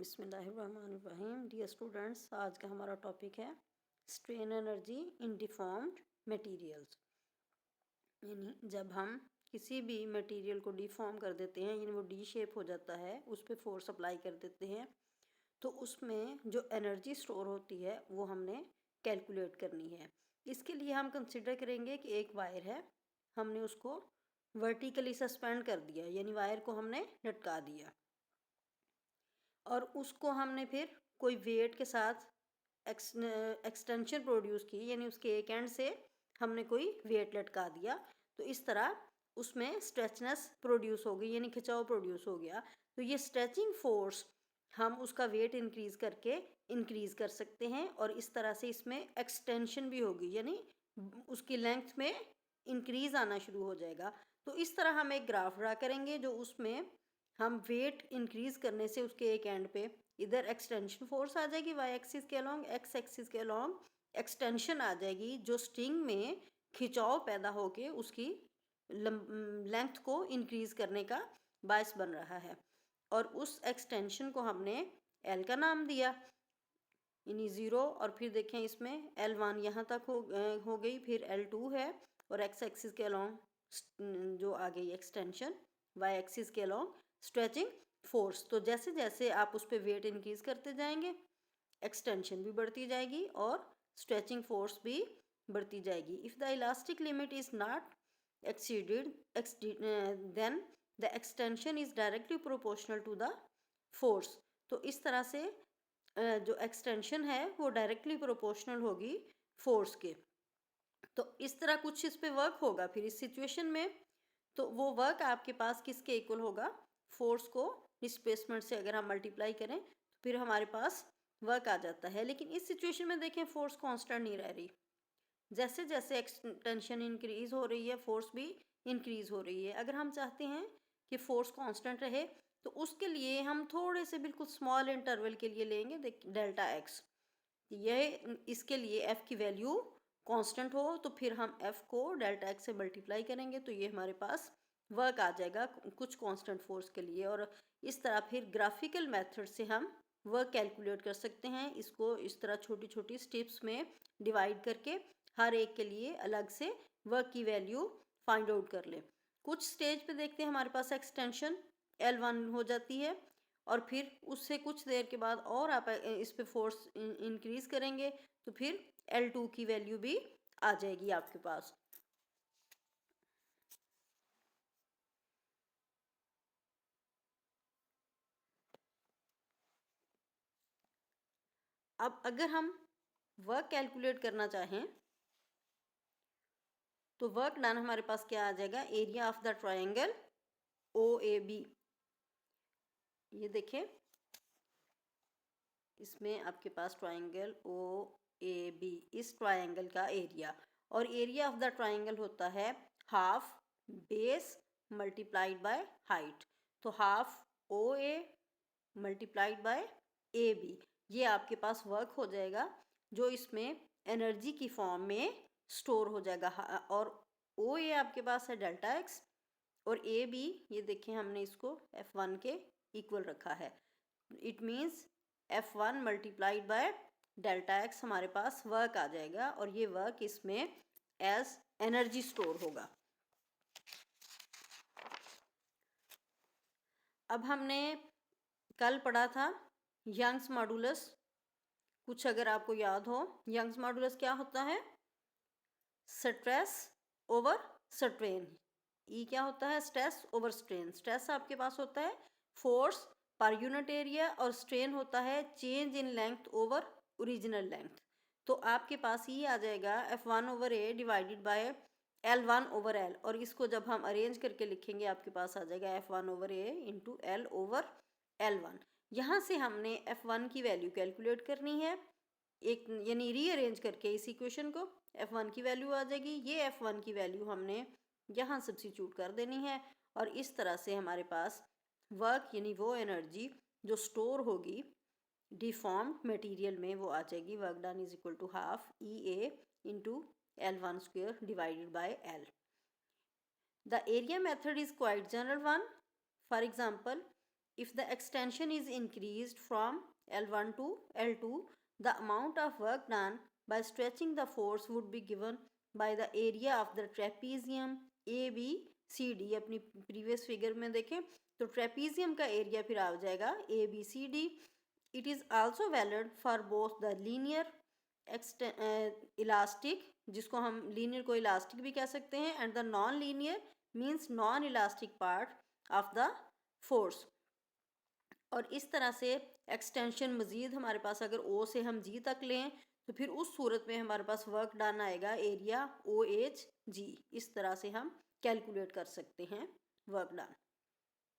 बिस्मिल्लाहिर्रहमानिर्रहीम। Dear students, आज का हमारा टॉपिक है strain energy in deformed materials. यानी जब हम किसी भी मटेरियल को डिफॉर्म कर देते हैं, यानी वो डी शेप हो जाता है, उस पर फोर्स अप्लाई कर देते हैं, तो उसमें जो एनर्जी स्टोर होती है वो हमने कैलकुलेट करनी है। इसके लिए हम कंसिडर करेंगे कि एक वायर है, हमने उसको वर्टिकली सस्पेंड कर दिया, यानी वायर को हमने लटका दिया और उसको हमने फिर कोई वेट के साथ एक्सटेंशन प्रोड्यूस की, यानी उसके एक एंड से हमने कोई वेट लटका दिया, तो इस तरह उसमें स्ट्रेचनेस प्रोड्यूस हो गई, यानी खिंचाव प्रोड्यूस हो गया। तो ये स्ट्रेचिंग फोर्स हम उसका वेट इंक्रीज करके इंक्रीज कर सकते हैं और इस तरह से इसमें एक्सटेंशन भी होगी, यानी उसकी लेंथ में इंक्रीज आना शुरू हो जाएगा। तो इस तरह हम एक ग्राफ ड्रा करेंगे जो उसमें हम वेट इंक्रीज करने से उसके एक एंड पे इधर एक्सटेंशन फोर्स आ जाएगी वाई एक्सिस के अलॉन्ग, एक्स एक्सिस के अलॉन्ग एक्सटेंशन आ जाएगी, जो स्ट्रिंग में खिंचाव पैदा होके उसकी लेंथ को इंक्रीज करने का बायस बन रहा है। और उस एक्सटेंशन को हमने एल का नाम दिया, यानी 0, और फिर देखें इसमें L1 यहाँ तक हो गई, फिर L2 है और एक्स एक्सिस के अलॉन्ग जो आ गई एक्सटेंशन, वाई एक्सिस के अलॉन्ग स्ट्रेचिंग फोर्स। तो जैसे जैसे आप उस पर वेट इंक्रीज करते जाएंगे, एक्सटेंशन भी बढ़ती जाएगी और स्ट्रेचिंग फोर्स भी बढ़ती जाएगी। If the elastic limit is not exceeded then the extension is directly proportional to the force। तो इस तरह से जो एक्सटेंशन है वो डायरेक्टली प्रोपोर्शनल होगी फोर्स के। तो इस तरह कुछ इस पे वर्क होगा फिर इस सिचुएशन में, तो वो वर्क आपके पास किसके इक्वल होगा, फोर्स को डिस्प्लेसमेंट से अगर हम मल्टीप्लाई करें तो फिर हमारे पास वर्क आ जाता है। लेकिन इस सिचुएशन में देखें फोर्स कांस्टेंट नहीं रह रही, जैसे जैसे एक्सटेंशन इंक्रीज हो रही है फोर्स भी इंक्रीज हो रही है। अगर हम चाहते हैं कि फोर्स कांस्टेंट रहे तो उसके लिए हम थोड़े से बिल्कुल स्मॉल इंटरवल के लिए लेंगे डेल्टा एक्स। यह इसके लिए एफ की वैल्यू कांस्टेंट हो तो फिर हम एफ को डेल्टा एक्स से मल्टीप्लाई करेंगे, तो ये हमारे पास वर्क आ जाएगा कुछ कांस्टेंट फोर्स के लिए। और इस तरह फिर ग्राफिकल मेथड से हम वर्क कैलकुलेट कर सकते हैं। इसको इस तरह छोटी छोटी स्टेप्स में डिवाइड करके हर एक के लिए अलग से वर्क की वैल्यू फाइंड आउट कर ले। कुछ स्टेज पे देखते हैं हमारे पास एक्सटेंशन L1 हो जाती है और फिर उससे कुछ देर के बाद और आप इस पे फोर्स इंक्रीज करेंगे तो फिर L2 की वैल्यू भी आ जाएगी आपके पास। अब अगर हम वर्क कैलकुलेट करना चाहें तो वर्क डन हमारे पास क्या आ जाएगा, area of the triangle OAB। ये देखें इसमें आपके पास ट्रायंगल OAB, इस ट्रायंगल का एरिया, और एरिया ऑफ द ट्रायंगल होता है half base multiplied by height. तो half OA multiplied by AB, ये आपके पास वर्क हो जाएगा जो इसमें एनर्जी की फॉर्म में स्टोर हो जाएगा। और OA आपके पास है डेल्टा एक्स और AB ये देखें हमने इसको F1 के इक्वल रखा है। It means F1 multiplied by delta x हमारे पास वर्क आ जाएगा और ये वर्क इसमें एज एनर्जी स्टोर होगा। अब हमने कल पढ़ा था यंग्स मॉडुलस, कुछ अगर आपको याद हो, यंग्स मॉडुलस क्या होता है, स्ट्रेस ओवर स्ट्रेन। ई क्या होता है, स्ट्रेस ओवर स्ट्रेन। स्ट्रेस आपके पास होता है फोर्स पर यूनिट एरिया और स्ट्रेन होता है change in length over original length. तो आपके पास ये आ जाएगा F1/A divided by L1 over L, और इसको जब हम अरेंज करके लिखेंगे आपके पास आ जाएगा F1/A into L over L1। यहाँ से हमने F1 की वैल्यू कैलकुलेट करनी है, एक यानी रीअरेंज करके इस इक्वेशन को F1 की वैल्यू आ जाएगी। ये F1 की वैल्यू हमने यहाँ सब्स्टिट्यूट कर देनी है और इस तरह से हमारे पास वर्क यानी वो एनर्जी जो स्टोर होगी डिफॉर्म्ड मटेरियल में वो आ जाएगी। Work done is equal to half EA into L1 square divided by L। The area method is quite general one. For example If the extension is increased from L1 to L2, the amount of work done by stretching the force would be given by the area of the trapezium ABCD. अपनी previous figure में देखें तो trapezium का area फिर आ जाएगा ABCD. It is also valid for both the linear elastic, जिसको हम linear को elastic भी कह सकते हैं, and the non-linear means non-elastic part of the force. और इस तरह से एक्सटेंशन मज़ीद हमारे पास अगर ओ से हम जी तक लें तो फिर उस सूरत में हमारे पास वर्क डन आएगा एरिया OHG. इस तरह से हम कैलकुलेट कर सकते हैं वर्क डन.